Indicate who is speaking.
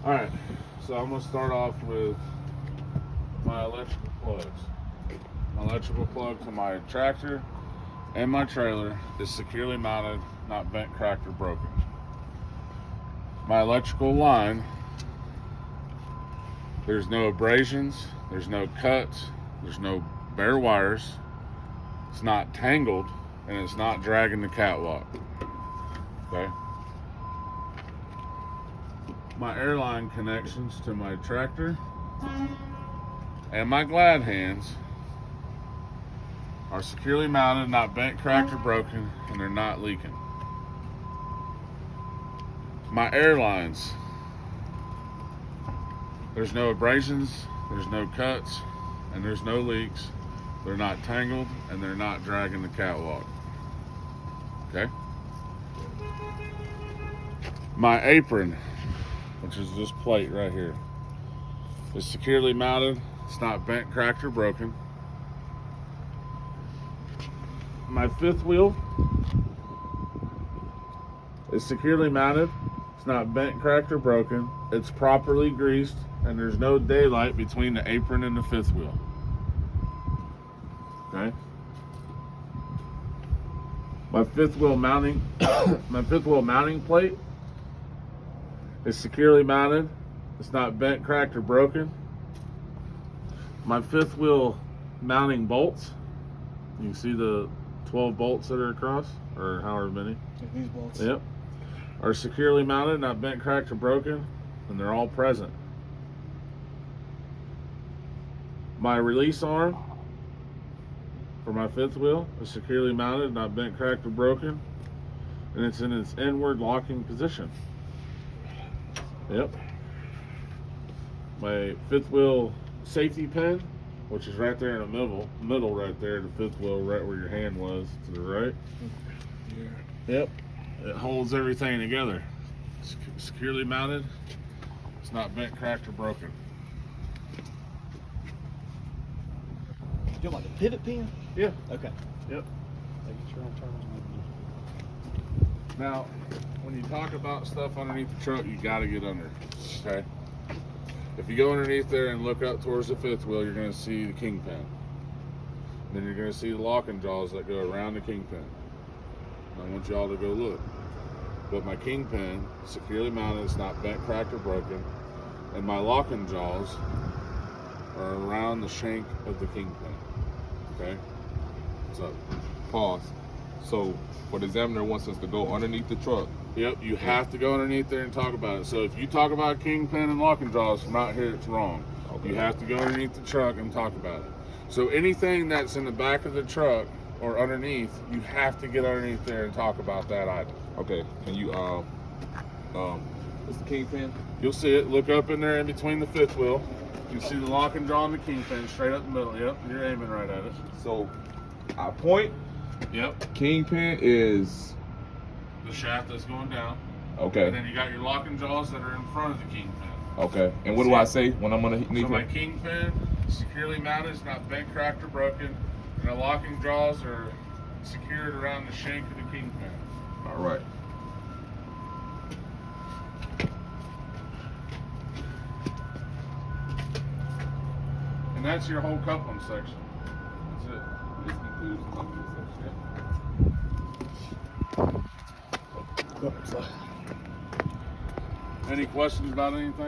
Speaker 1: Alright, so I'm going to start off with my electrical plugs. My electrical plug to my tractor and my trailer is securely mounted, not bent, cracked, or broken. My electrical line, there's no abrasions, there's no cuts, there's no bare wires, it's not tangled, and it's not dragging the catwalk. Okay? My airline connections to my tractor and my glad hands are securely mounted, not bent, cracked, or broken, and they're not leaking. My airlines, there's no abrasions, there's no cuts, and there's no leaks. They're not tangled, and they're not dragging the catwalk. Okay? My apron, which is this plate right here, is securely mounted. It's not bent, cracked, or broken. My fifth wheel is securely mounted. It's not bent, cracked, or broken. It's properly greased, and there's no daylight between the apron and the fifth wheel. Okay? My fifth wheel mounting plate is securely mounted. It's not bent, cracked, or broken. My fifth wheel mounting bolts, you can see the 12 bolts that are across, or however many.
Speaker 2: These bolts.
Speaker 1: Yep. Are securely mounted, not bent, cracked, or broken, and they're all present. My release arm for my fifth wheel is securely mounted, not bent, cracked, or broken, and it's in its inward locking position. Yep. My fifth wheel safety pin, which is right there in the middle right there, the fifth wheel, right where your hand was to the right. Yep. It holds everything together. It's securely mounted. It's not bent, cracked, or broken.
Speaker 2: You want like a pivot pin?
Speaker 1: Yeah.
Speaker 2: Okay.
Speaker 1: Yep.
Speaker 2: Making sure I'm turning.
Speaker 1: Now, when you talk about stuff underneath the truck, you got to get under. Okay. If you go underneath there and look up towards the fifth wheel, you're going to see the kingpin. Then you're going to see the locking jaws that go around the kingpin. I want y'all to go look. But my kingpin, securely mounted, it's not bent, cracked, or broken. And my locking jaws are around the shank of the kingpin. Okay? So,
Speaker 3: Pause. So, what the examiner wants us to go underneath the truck.
Speaker 1: yep, you have to go underneath there and talk about it. So if you talk about kingpin and locking jaws from out here, it's wrong.
Speaker 3: Okay.
Speaker 1: You have to go underneath the truck and talk about it. So anything that's in the back of the truck or underneath, you have to get underneath there and talk about that item.
Speaker 3: Okay. Can you what's the kingpin?
Speaker 1: You'll see it. Look up in there in between the fifth wheel. You see the locking jaw and the kingpin straight up the middle. Yep, you're aiming right at it.
Speaker 3: So, I point.
Speaker 1: Yep,
Speaker 3: Kingpin is
Speaker 1: the shaft that's going down. And
Speaker 3: okay.
Speaker 1: then you got your locking jaws that are in front of the kingpin.
Speaker 3: Okay. And what do I say when I'm underneath
Speaker 1: So my
Speaker 3: it?
Speaker 1: kingpin, securely mounted, it's not bent, cracked, or broken. And the locking jaws are secured around the shank of the kingpin.
Speaker 3: All right.
Speaker 1: And that's your whole coupling section. That's it.
Speaker 3: This includes the coupling section.
Speaker 1: Any questions about anything?